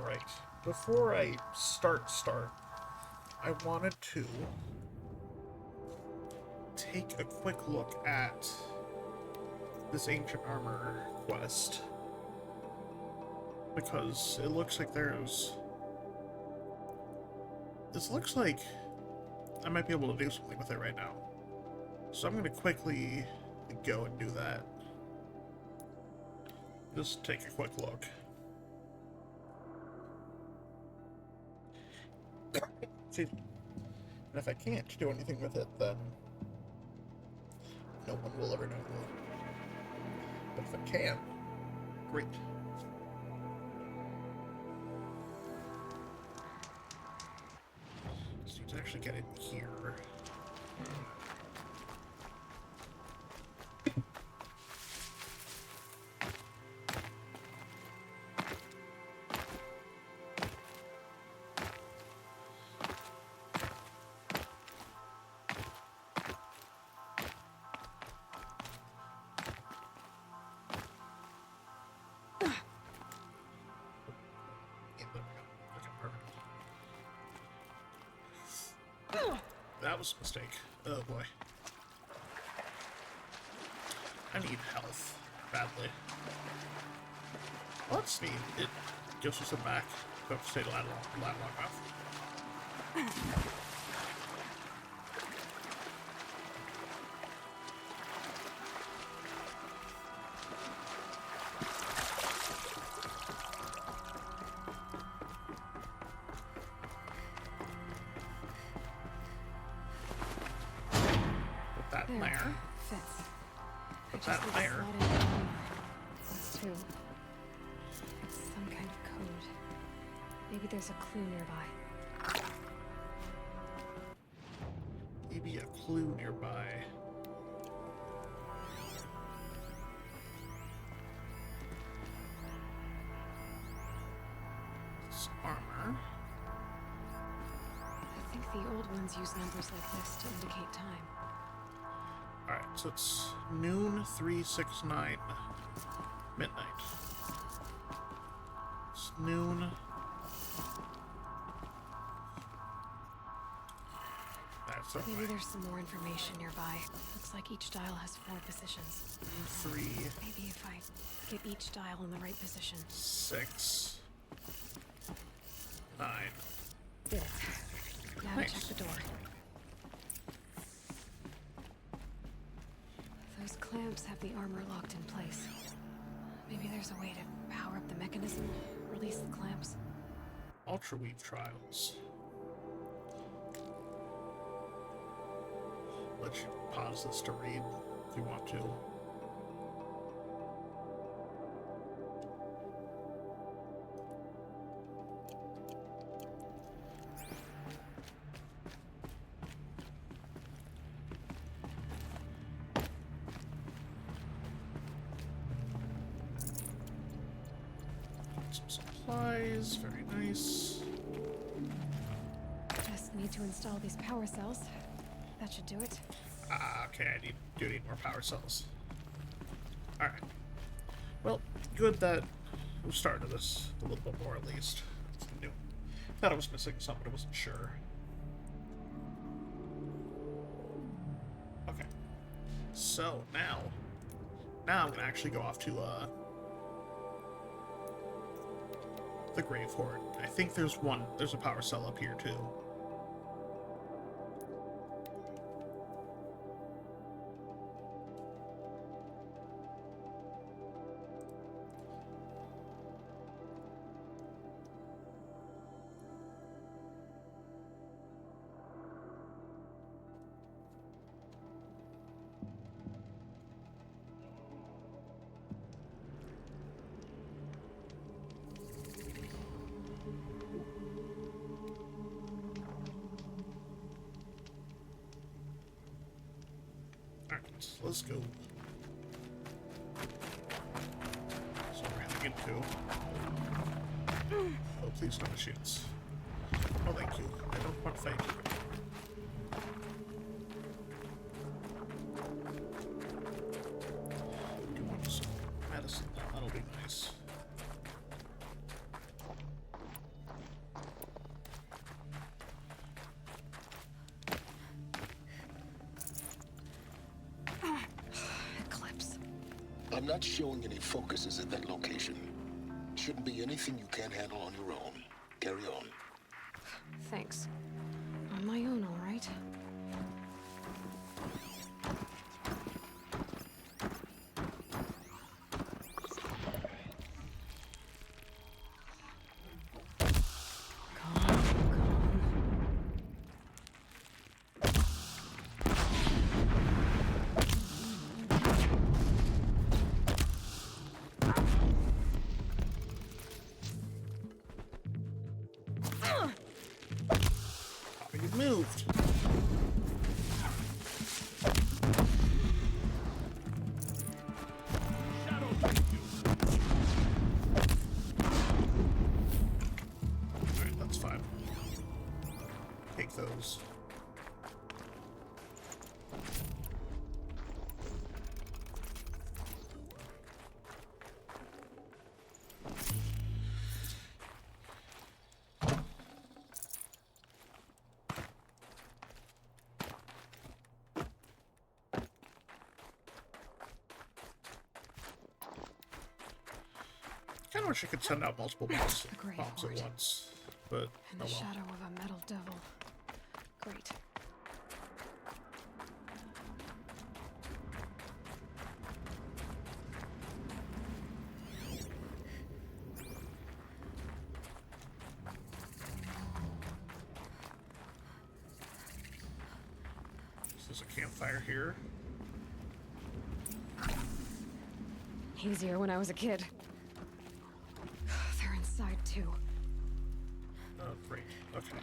Alright, before I start, I wanted to take a quick look at this ancient armor quest, because it looks like this looks like I might be able to do something with it right now. So I'm going to quickly go and do that. Just take a quick look. See, and if I can't do anything with it, then no one will ever know. But if I can, great. So you can actually get in here. That was a mistake. Oh boy. I need health badly. Well, that's neat. It gives us a back. Don't have to stay that long enough. There. Fits. Put that in there. That's two. It's some kind of code. Maybe there's a clue nearby. Maybe a clue nearby. It's armor. I think the old ones use numbers like this to indicate time. Alright, so it's noon 369 midnight. It's noon. That's okay. Maybe there's some more information nearby. Looks like each dial has 4 positions. 3. Maybe if I get each dial in the right position. 6. 9. Did it. Now Nice. check the door. Those clamps have the armor locked in place. Maybe there's a way to power up the mechanism, release the clamps. Ultra Weave Trials. Let you pause this to read if you want to. Some supplies, very nice. Just need to install these power cells. That should do it. Okay, I do need more power cells. Alright. Well, good that we started this a little bit more at least. I knew. Thought I was missing something, but I wasn't sure. Okay. So now I'm gonna actually go off to the Grave-Hoard. I think there's a power cell up here too. Alright, let's go. So we're heading into... Oh, please no machines. Oh, thank you. I don't want to fight you. Do want some medicine, though. That'll be nice. I'm not showing any focuses at that location. Shouldn't be anything you can't handle on your own. Carry on. Thanks. On my own, all right? You moved. Alright, that's fine. Take those. I wish I could send out multiple bombs at once, but in the shadow of a metal devil. Great. There's a campfire here. Easier when I was a kid. They're inside too. Oh, great. Okay.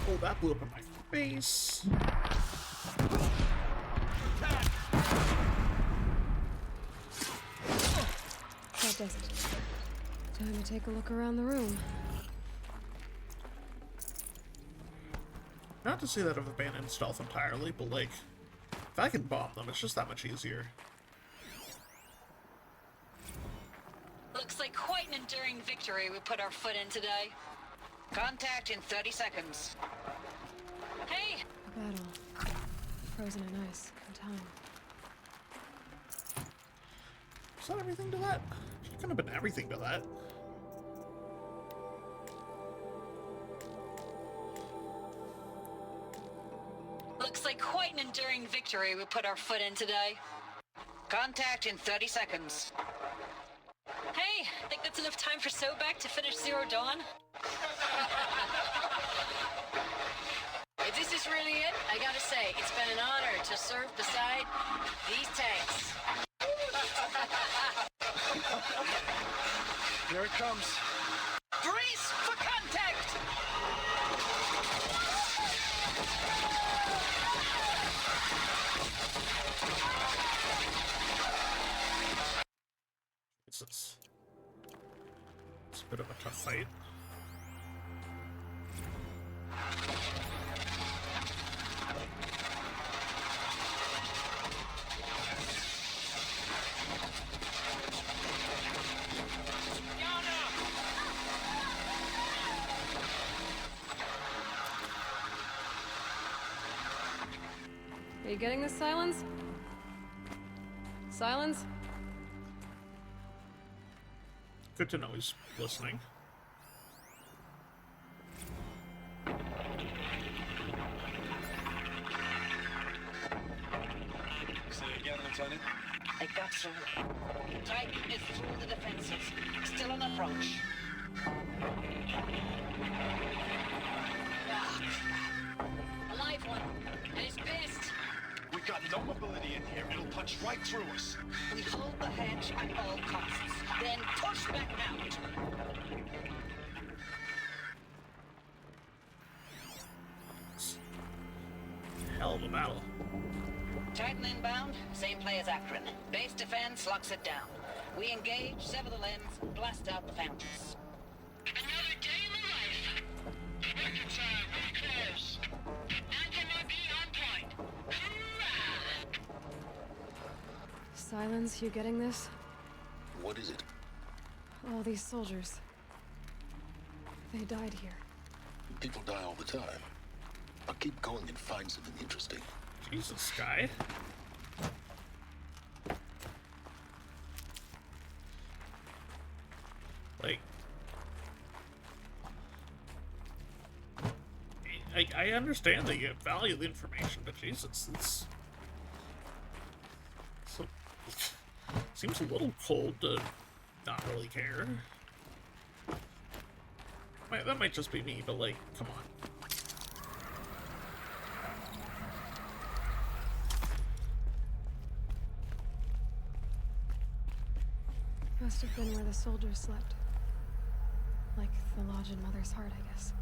Oh, that blew up in my face. That does it. Time to take a look around the room. Not to say that I've abandoned stealth entirely, but like, if I can bomb them, it's just that much easier. Looks like quite an enduring victory we put our foot in today. Contact in 30 seconds. Hey! A battle. Frozen in ice. In time. Is that everything to that? It could have been everything to that. Looks like quite an enduring victory we put our foot in today. Contact in 30 seconds. Hey, think that's enough time for Sobek to finish Zero Dawn? If this is really it, I gotta say, it's been an honor to serve beside these tanks. Here it comes. Brace for contact! It's a bit of a tough fight. Are you getting this, Silence? Silence? Good to know he's listening. Say it again, Lieutenant. I got through. Titan is through the defenses. Still on approach. A live one, and he's pissed. We got no mobility in here. It'll punch right through us. We hold the hedge at all costs, then push back out. Hell of a battle. Titan inbound, same play as Akron. Base defense locks it down. We engage, sever the limbs, blast out the fountains. Another day in the life. Record time, really close. Anti-MOB on point. Hoorah! Silence, you getting this? What is it? All these soldiers. They died here. People die all the time. I'll keep going and find something interesting. Jesus, Sky. Like, I understand that you value the information, but Jesus, seems a little cold to not really care. That might just be me, but like, come on. Must have been where the soldiers slept. Like the lodge in Mother's Heart, I guess.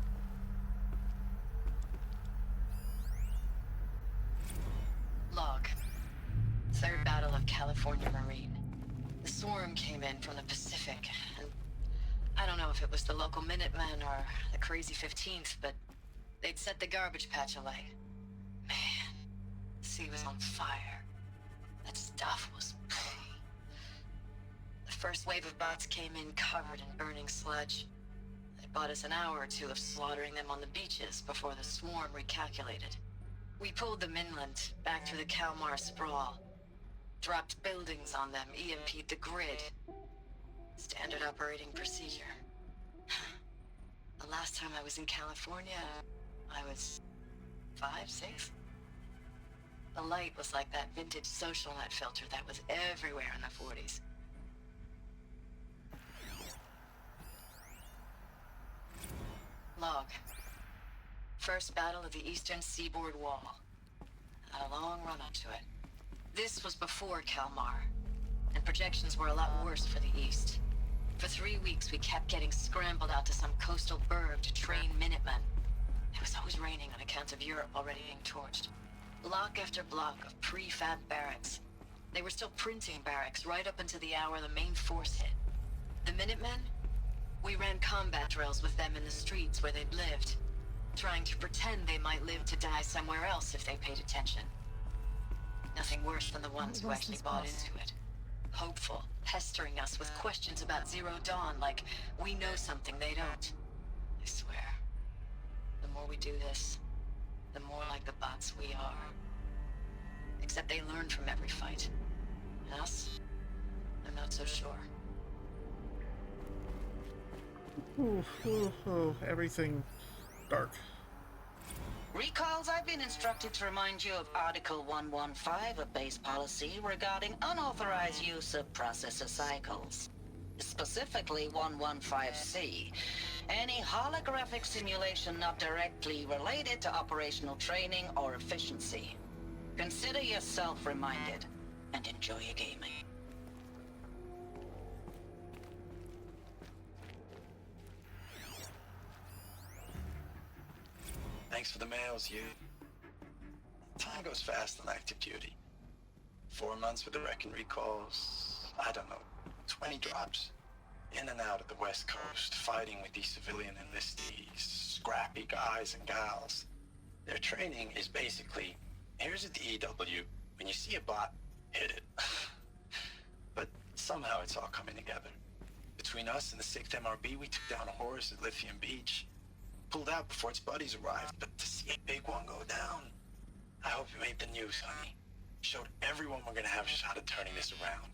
Log. Third Battle of California Marine. The swarm came in from the Pacific, and I don't know if it was the local Minutemen or the crazy 15th, but they'd set the garbage patch alight. Man, the sea was on fire. That stuff was... The first wave of bots came in covered in burning sludge. They bought us an hour or two of slaughtering them on the beaches before the swarm recalculated. We pulled them inland, back through the Kalmar sprawl. Dropped buildings on them, EMP'd the grid. Standard operating procedure. The last time I was in California, I was 5, 6? The light was like that vintage social net filter that was everywhere in the 40s. Log. First battle of the Eastern Seaboard Wall. Had a long run up to it. This was before Kalmar, and projections were a lot worse for the East. For 3 weeks, we kept getting scrambled out to some coastal burg to train Minutemen. It was always raining on account of Europe already being torched. Block after block of prefab barracks. They were still printing barracks right up until the hour the main force hit. The Minutemen? We ran combat drills with them in the streets where they'd lived, trying to pretend they might live to die somewhere else if they paid attention. Nothing worse than the ones who actually bought into it. Hopeful, pestering us with questions about Zero Dawn like we know something they don't. I swear, the more we do this, the more like the bots we are. Except they learn from every fight. And us? I'm not so sure. Everything dark. Recalls, I've been instructed to remind you of Article 115 of base policy regarding unauthorized use of processor cycles. Specifically 115C. Any holographic simulation not directly related to operational training or efficiency. Consider yourself reminded and enjoy your gaming. Thanks for the mails, you. Time goes fast on active duty. 4 months with the wrecking recalls, I don't know, 20 drops. In and out of the West Coast, fighting with these civilian enlistees, scrappy guys and gals. Their training is basically, here's a DEW, when you see a bot, hit it. But somehow it's all coming together. Between us and the 6th MRB, we took down a horse at Lithium Beach. Pulled out before its buddies arrived, but to see a big one go down, I hope it made the news, honey. Showed everyone we're gonna have a shot at turning this around.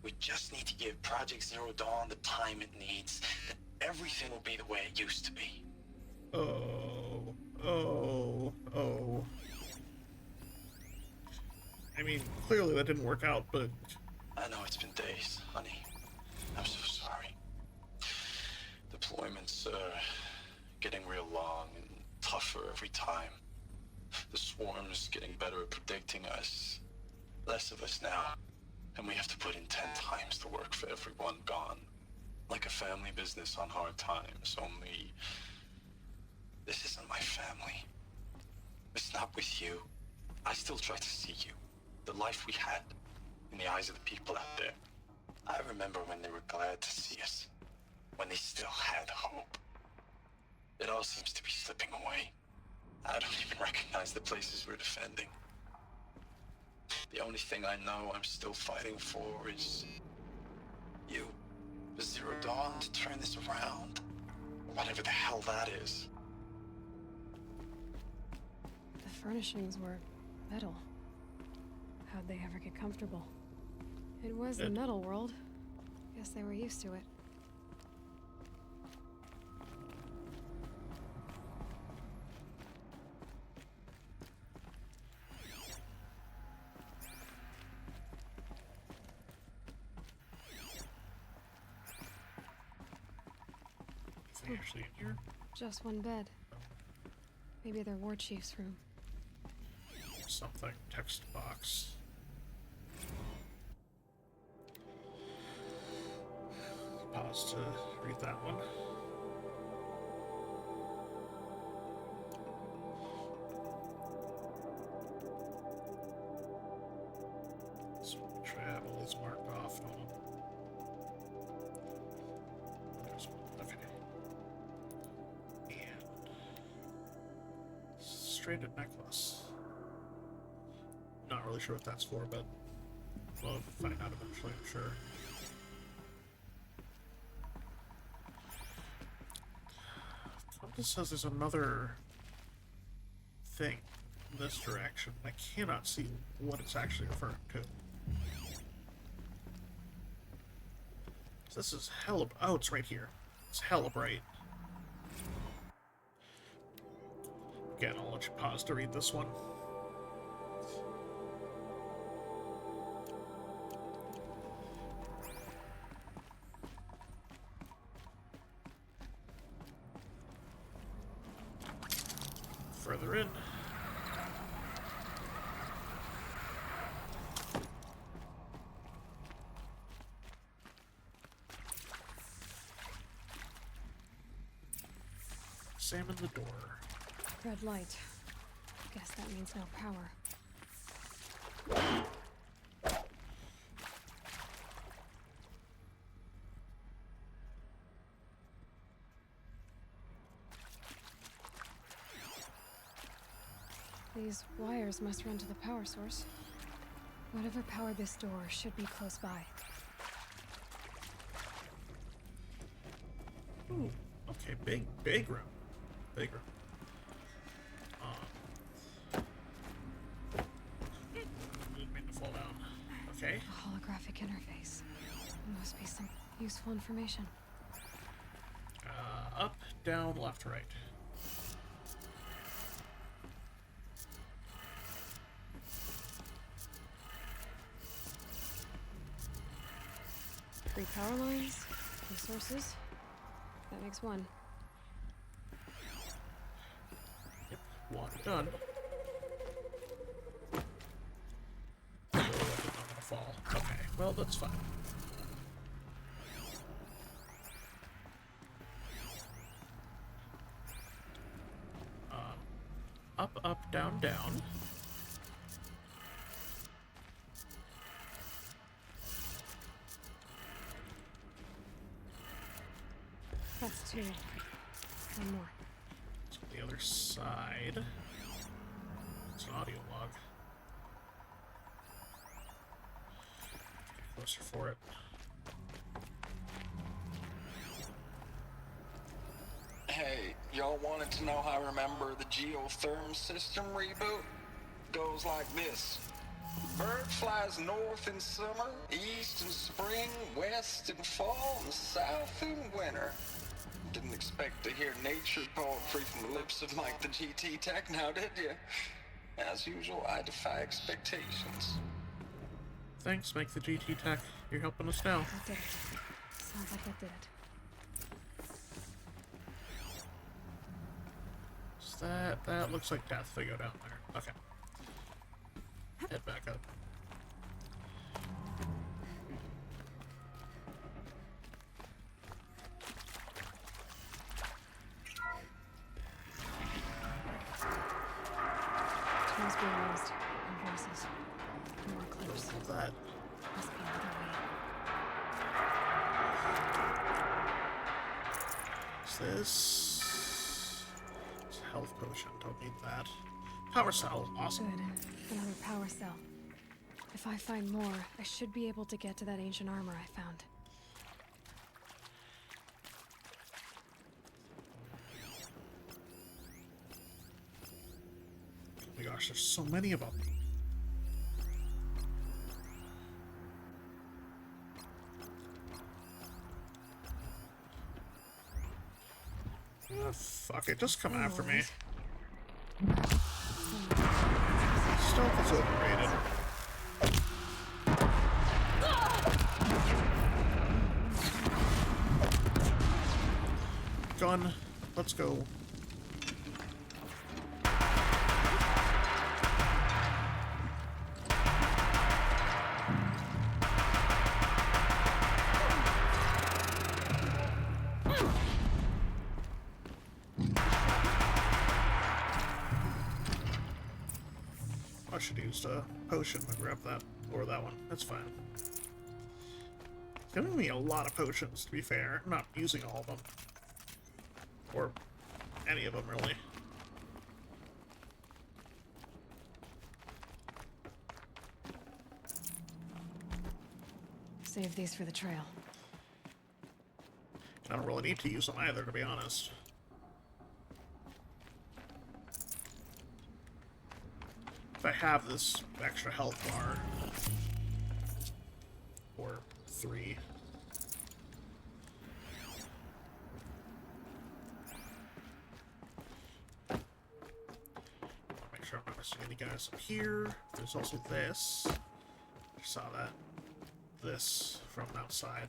We just need to give Project Zero Dawn the time it needs, then everything will be the way it used to be. Oh. I mean, clearly that didn't work out, but... I know it's been days, honey. I'm so sorry. Deployments, getting real long and tougher every time. The swarm's getting better at predicting us. Less of us now, and we have to put in 10 times the work for everyone gone. Like a family business on hard times, only... This isn't my family. It's not with you. I still try to see you. The life we had, in the eyes of the people out there. I remember when they were glad to see us. When they still had hope. It all seems to be slipping away. I don't even recognize the places we're defending. The only thing I know I'm still fighting for is... you. The Zero Dawn to turn this around. Whatever the hell that is. furnishings were metal. How'd they ever get comfortable? It was the metal world. Guess they were used to it. Is he actually in here? Just one bed. Maybe their war chief's room. Something. Text box. Pause to read that one. So try to have all these marked off. Hold on. There's one. Okay. And stranded necklace. Not really sure what that's for, but we'll find out eventually, I'm sure. It says there's another thing in this direction. I cannot see what it's actually referring to. This is hella... Oh, it's right here. It's hella bright. Again, I'll let you pause to read this one. Further in. Examine the door. Red light. Guess that means no power. These wires must run to the power source. Whatever powered this door should be close by. Ooh, okay, big room. Big room. Didn't mean to fall down. Okay. A holographic interface. Must be some useful information. Up, down, left, right. Three power lines, resources. That makes one. Yep, one done. Oh, I'm not gonna fall. Okay, well, that's fine. Up, up, down, down. That's two. One more. So the other side. It's an audio log. Get closer for it. Hey, y'all wanted to know how I remember the geotherm system reboot? Goes like this. Bird flies north in summer, east in spring, west in fall, and south in winter. Didn't expect to hear nature poetry from the lips of Mike the GT Tech now, did you? As usual, I defy expectations. Thanks, Mike the GT Tech. You're helping us now. That did it. Sounds like that did it. So that looks like death if they go down there. Okay. Head back up. Tools being used. And voices. More clips. What's that? Must be another way. What's this? It's a health potion. Don't need that. Power cell. Awesome. Good. Another power cell. If I find more, I should be able to get to that ancient armor I found. We go gosh, there's so many of them. Oh, fuck it, just come after me. Stealth is overrated. Gun, let's go. I should have used a potion to grab that, or that one. That's fine. It's giving me a lot of potions, to be fair. I'm not using all of them. Or any of them, really. Save these for the trail. I don't really need to use them either, to be honest. If I have this extra health bar, or 3. Make sure I'm not missing any guys up here. There's also this. I saw that. This from outside.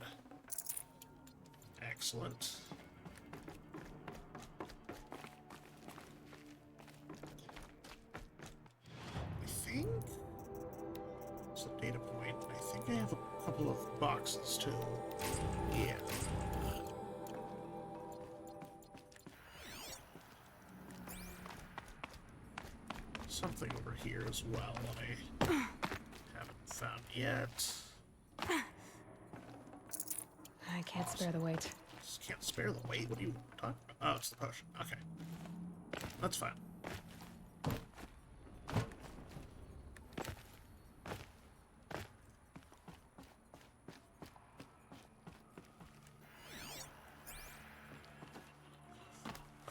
Excellent. I think it's a data point. I think I have a couple of boxes too. Yeah. Something over here as well that I haven't found yet. I can't spare the weight. Just can't spare the weight? What are you talking about? Oh, it's the potion. Okay. That's fine.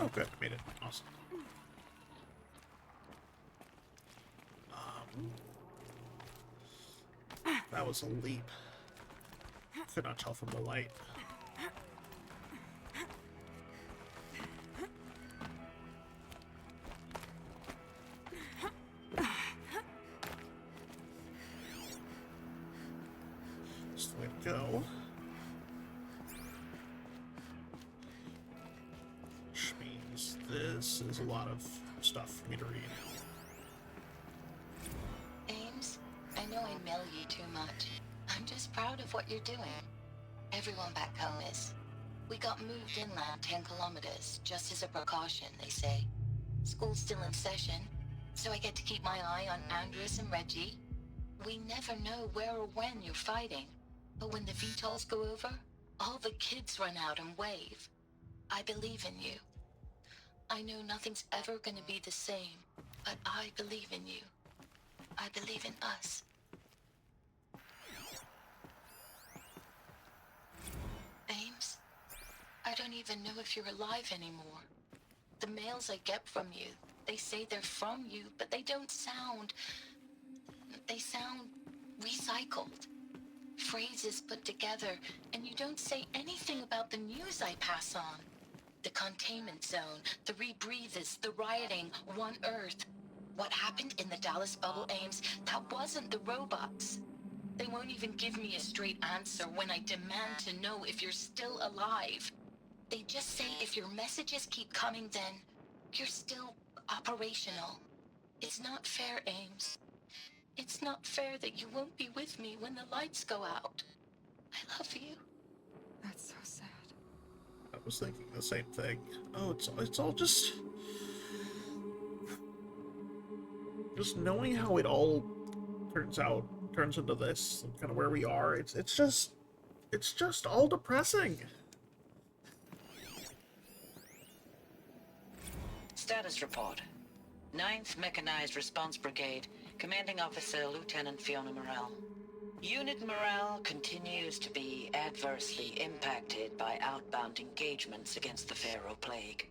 Oh, good. Made it. Awesome. That was a leap. Could not tell from the light. That's the way to go. Which means this is a lot of stuff for me to read. Ames, I know I mail you too much. I'm just proud of what you're doing. Everyone back home is. We got moved inland 10 kilometers, just as a precaution, they say. School's still in session, so I get to keep my eye on Andres and Reggie. We never know where or when you're fighting, but when the VTOLs go over, all the kids run out and wave. I believe in you. I know nothing's ever gonna be the same, but I believe in you. I believe in us. Ames, I don't even know if you're alive anymore. The mails I get from you, they say they're from you, but they don't sound... They sound recycled. Phrases put together, and you don't say anything about the news I pass on. The containment zone, the rebreathers, the rioting, One Earth. What happened in the Dallas bubble, Ames, that wasn't the robots. They won't even give me a straight answer when I demand to know if you're still alive. They just say if your messages keep coming, then you're still operational. It's not fair, Ames. It's not fair that you won't be with me when the lights go out. I love you. That's so sad. I was thinking the same thing. Oh, it's all just knowing how it all turns into this, kind of where we are. It's just all depressing. Status report. 9th Mechanized Response Brigade, Commanding Officer Lieutenant Fiona Morell. Unit morale continues to be adversely impacted by outbound engagements against the Pharaoh Plague.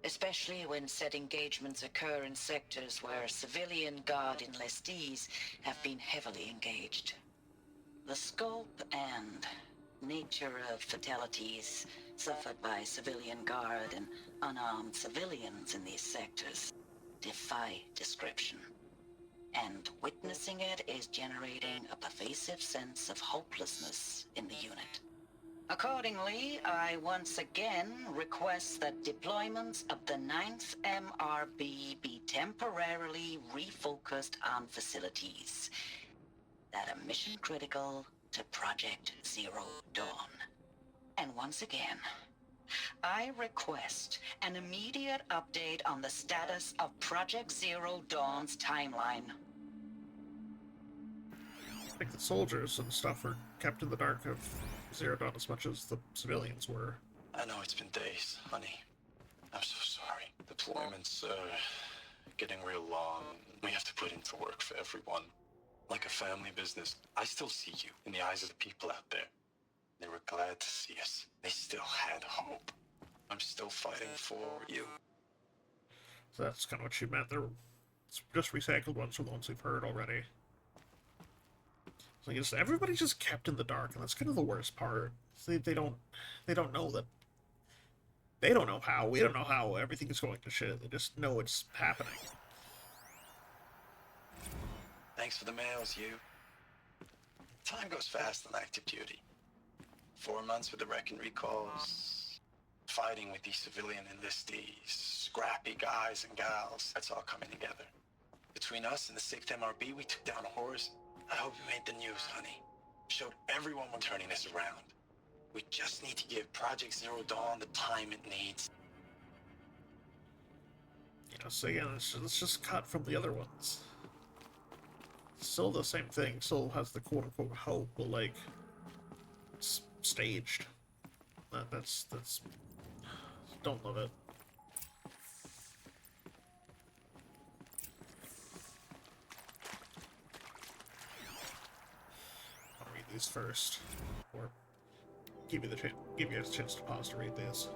especially when said engagements occur in sectors where civilian guard enlistees have been heavily engaged. The scope and nature of fatalities suffered by civilian guard and unarmed civilians in these sectors defy description. And witnessing it is generating a pervasive sense of hopelessness in the unit. Accordingly, I once again request that deployments of the 9th MRB be temporarily refocused on facilities that are mission critical to Project Zero Dawn. And once again, I request an immediate update on the status of Project Zero Dawn's timeline. I think the soldiers and stuff are kept in the dark of Zero Dawn as much as the civilians were. I know it's been days, honey. I'm so sorry. Deployments are getting real long. We have to put in the work for everyone. Like a family business. I still see you in the eyes of the people out there. They were glad to see us. They still had hope. I'm still fighting for you. So that's kind of what she meant. They're just recycled ones from the ones we've heard already. So yes, everybody's just kept in the dark, and that's kind of the worst part. So they don't know that. They don't know how. We don't know how everything is going to shit. They just know it's happening. Thanks for the mails, you. Time goes fast on active duty. 4 months with the wreck recalls, fighting with these civilian enlistees, scrappy guys and gals. That's all coming together. Between us and the 6th MRB, we took down horrors. I hope you made the news, honey. Showed everyone we're turning this around. We just need to give Project Zero Dawn the time it needs. You know, so again, it's just cut from the other ones. Still the same thing. Still has the quote-unquote hope, but like, it's staged. That's don't love it. I'll read these first, or give you a chance to pause to read these.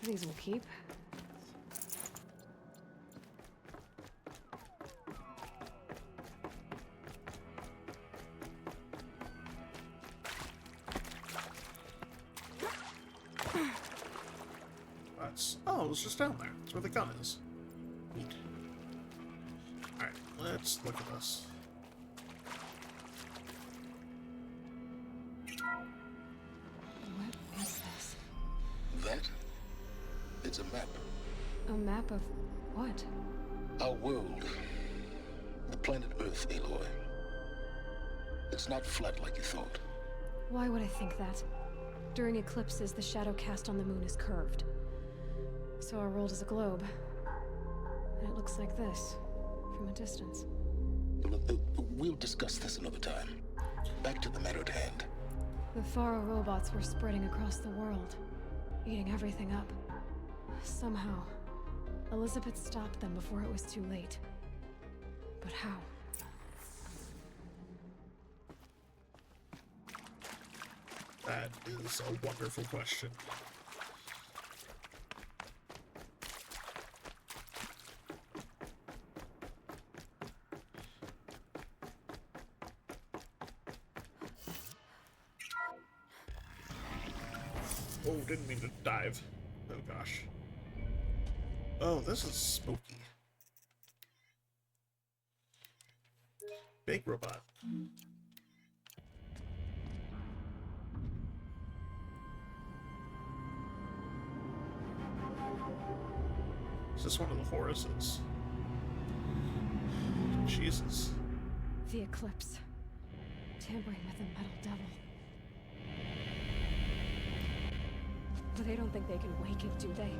These will keep. Oh, it was just down there. That's where the gun is. Neat. Alright, let's look at this. What is this? That? It's a map. A map of what? Our world. The planet Earth, Aloy. It's not flat like you thought. Why would I think that? During eclipses, the shadow cast on the moon is curved. So our world is a globe. And it looks like this, from a distance. We'll discuss this another time. Back to the matter at hand. The Faro robots were spreading across the world, eating everything up. Somehow, Elizabeth stopped them before it was too late. But how? That is a wonderful question. Oh, didn't mean to dive. Oh gosh. Oh, this is spooky. Big robot. Is this one of the Horuses? Jesus. The eclipse. Tampering with the metal devil. But they don't think they can wake it, do they?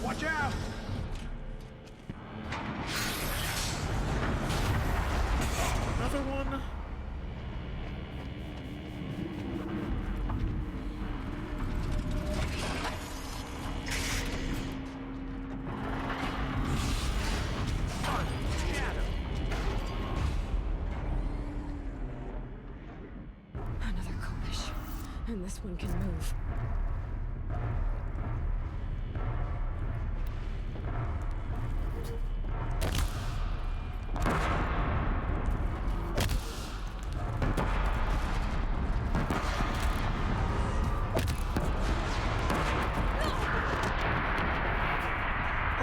Watch out! Another one. Another Kopish. And this one can move.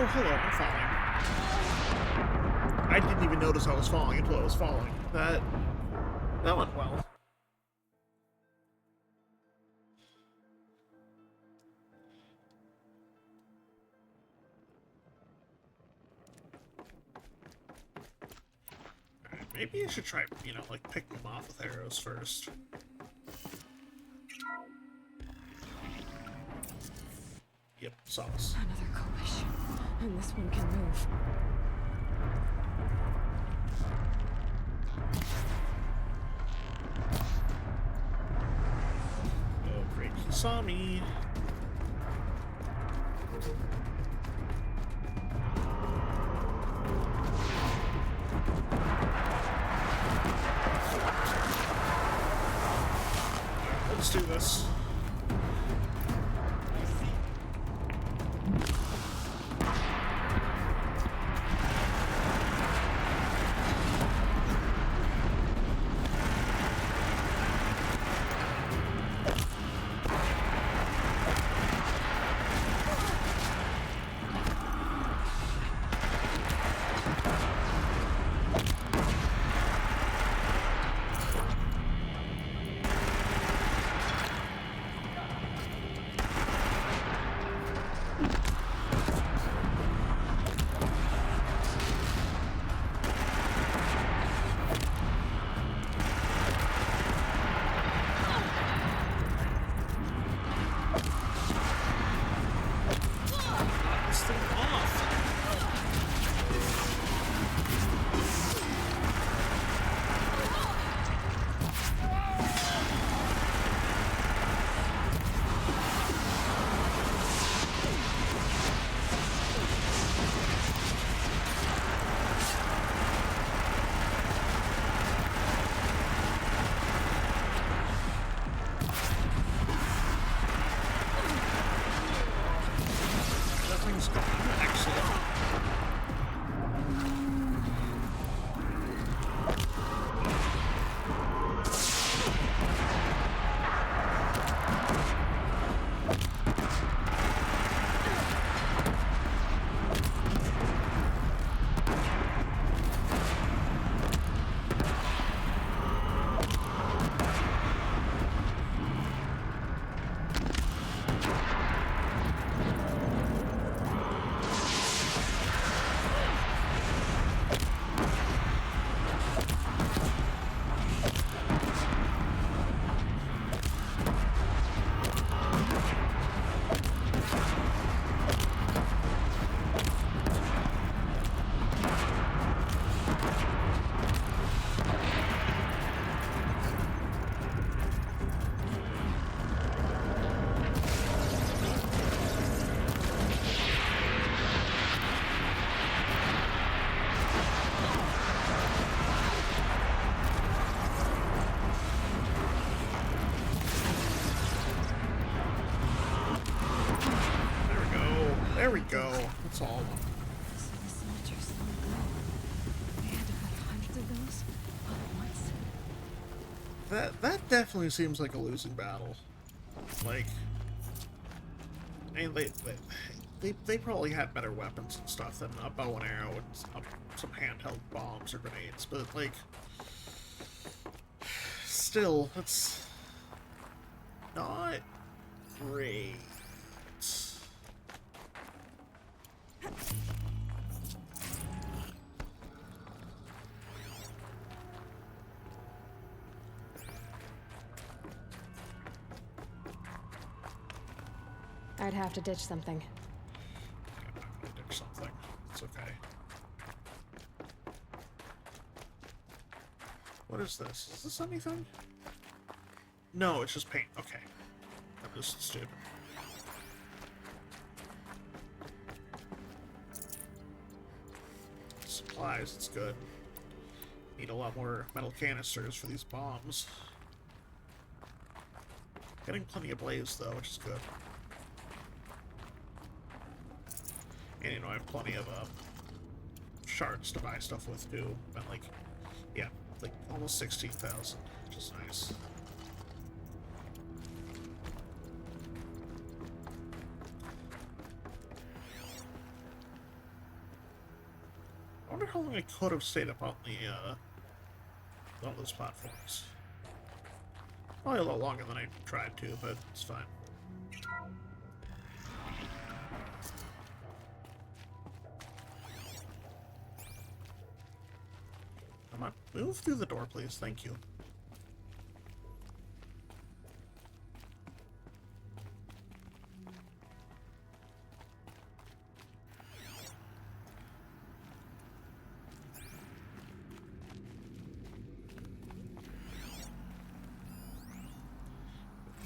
Oh, hello, I'm falling. I didn't even notice I was falling until I was falling. That went well. Alright, maybe I should try, you know, like picking them off with arrows first. Yep, sauce. Another Kopish. And this one can move. Oh, great, he saw me. Alright, let's do this. This thing off. Nothing's gone. Excellent. There we go. That's all. So the soldiers don't go. They had to fight hundreds of those all at once. That definitely seems like a losing battle. Like, and they probably had better weapons and stuff than a bow and arrow and some handheld bombs or grenades, but like, still, that's not great. I'd have to ditch something. I'm not gonna ditch something. It's okay. What is this? Is this anything? No, it's just paint. Okay. I'm just stupid. Supplies, it's good. Need a lot more metal canisters for these bombs. Getting plenty of blaze though, which is good. And you know, I have plenty of shards to buy stuff with too. But like, yeah, like almost 16,000, which is nice. I wonder how long I could have stayed up on those platforms. Probably a lot longer than I tried to, but it's fine. Come on, move through the door, please. Thank you.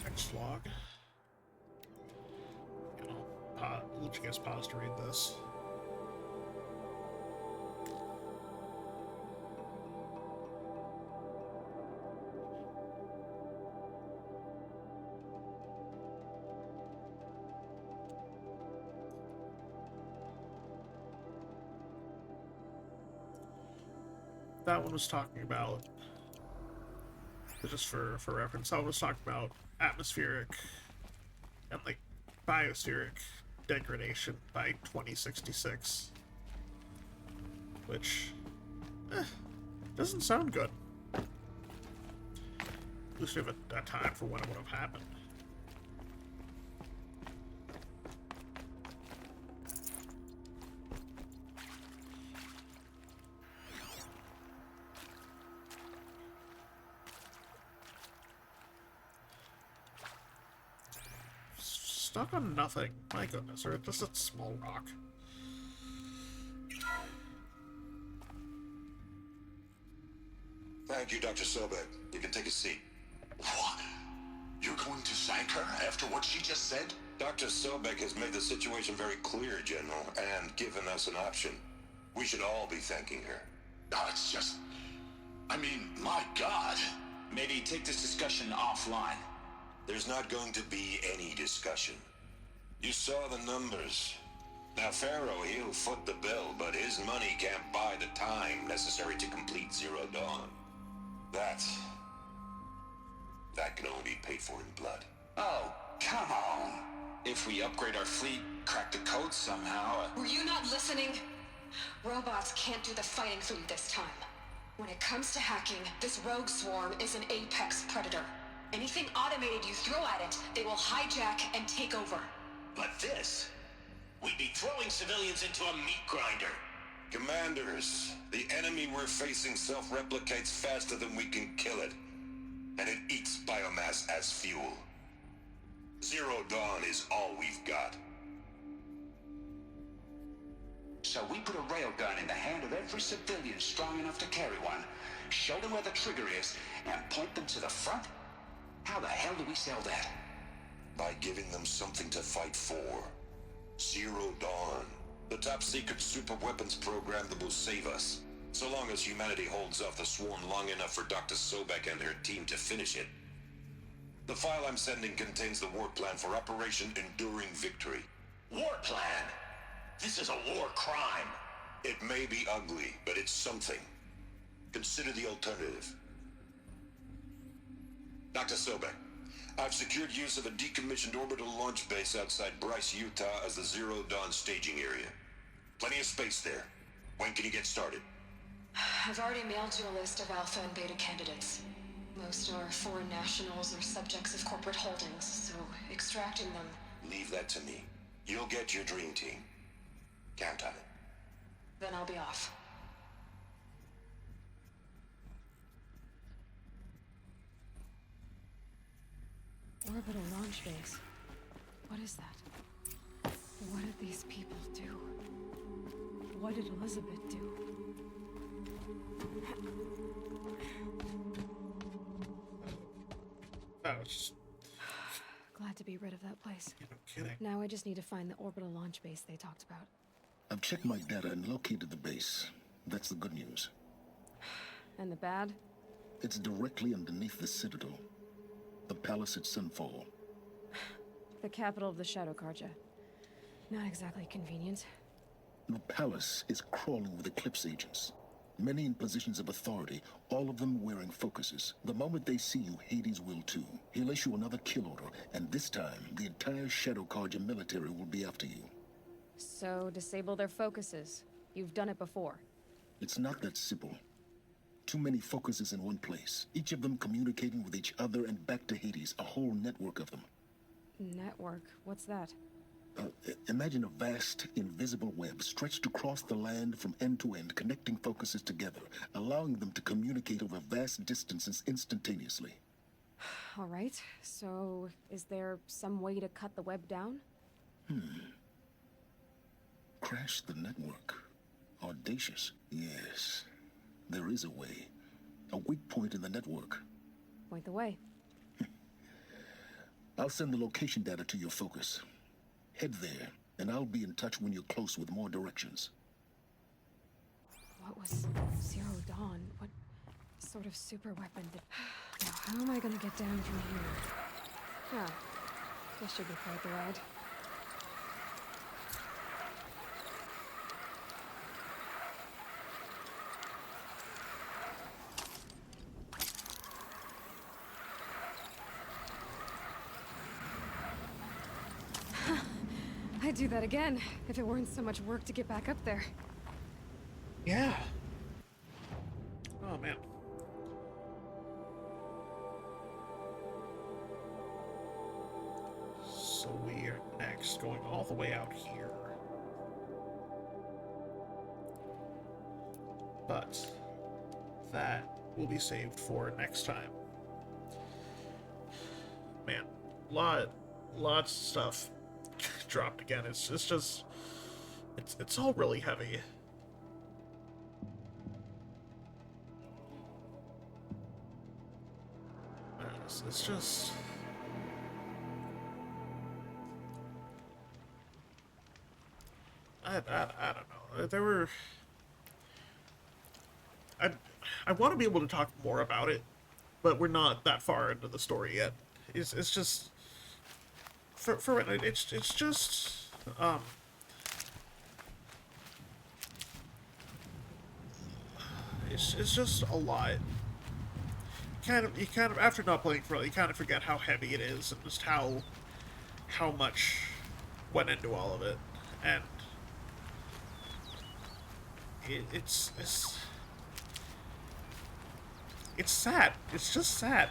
Text log. You know, let you guys pause to read this. That one was talking about, just for reference, that one was talking about atmospheric and like biospheric degradation by 2066, which doesn't sound good. At least we have a time for when it would have happened. Stuck on nothing. My goodness, or just a small rock. Thank you, Dr. Sobek. You can take a seat. What? You're going to thank her after what she just said? Dr. Sobek has made the situation very clear, General, and given us an option. We should all be thanking her. No, it's just... I mean, my God. Maybe take this discussion offline. There's not going to be any discussion. You saw the numbers. Now, Pharaoh, he'll foot the bill, but his money can't buy the time necessary to complete Zero Dawn. That can only be paid for in blood. Oh, come on. If we upgrade our fleet, crack the code somehow... Were you not listening? Robots can't do the fighting for you this time. When it comes to hacking, this rogue swarm is an apex predator. Anything automated you throw at it, they will hijack and take over. But this... We'd be throwing civilians into a meat grinder. Commanders, the enemy we're facing self-replicates faster than we can kill it. And it eats biomass as fuel. Zero Dawn is all we've got. So we put a railgun in the hand of every civilian strong enough to carry one, show them where the trigger is, and point them to the front? How the hell do we sell that? By giving them something to fight for. Zero Dawn. The top-secret super-weapons program that will save us. So long as humanity holds off the swarm long enough for Dr. Sobek and her team to finish it. The file I'm sending contains the war plan for Operation Enduring Victory. War plan? This is a war crime. It may be ugly, but it's something. Consider the alternative. Dr. Sobek, I've secured use of a decommissioned orbital launch base outside Bryce, Utah as the Zero Dawn staging area. Plenty of space there. When can you get started? I've already mailed you a list of alpha and beta candidates. Most are foreign nationals or subjects of corporate holdings, so extracting them... Leave that to me. You'll get your dream team. Count on it. Then I'll be off. Orbital launch base. What is that? What did these people do? What did Elizabeth do? Oh, it's just... Glad to be rid of that place. No kidding. Now I just need to find the orbital launch base they talked about. I've checked my data and located the base. That's the good news. And the bad? It's directly underneath the Citadel. The palace at Sunfall. The capital of the Shadow Carja. Not exactly convenient. The palace is crawling with Eclipse agents. Many in positions of authority, all of them wearing focuses. The moment they see you, Hades will too. He'll issue another kill order, and this time, the entire Shadow Carja military will be after you. So, disable their focuses. You've done it before. It's not that simple. Too many focuses in one place, each of them communicating with each other and back to Hades, a whole network of them. Network? What's that? Imagine a vast, invisible web stretched across the land from end to end, connecting focuses together, allowing them to communicate over vast distances instantaneously. All right, so is there some way to cut the web down? Crash the network. Audacious. Yes, there is a way. A weak point in the network. Point the way. I'll send the location data to your focus. Head there, and I'll be in touch when you're close with more directions. What was Zero Dawn? What sort of super weapon did... Now, how am I gonna get down from here? Ah, this should be quite the ride. I'd do that again, if it weren't so much work to get back up there. Yeah. Oh, man. So we are next going all the way out here. But that will be saved for next time. Man, lots of stuff dropped again. It's just it's all really heavy. It's just I don't know. There were I want to be able to talk more about it, but we're not that far into the story yet. It's just for it's just it's just a lot. You kind of after not playing for it, you kind of forget how heavy it is and just how much went into all of it, and it's sad. It's just sad.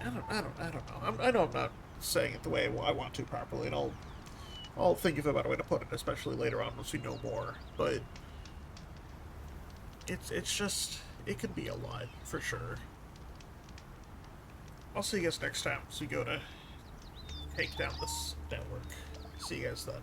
I don't know. I know I'm not saying it the way I want to properly, and I'll think of a better way to put it, especially later on once we know more. But it's just it can be a lot for sure. I'll see you guys next time as we go to take down this network. See you guys then.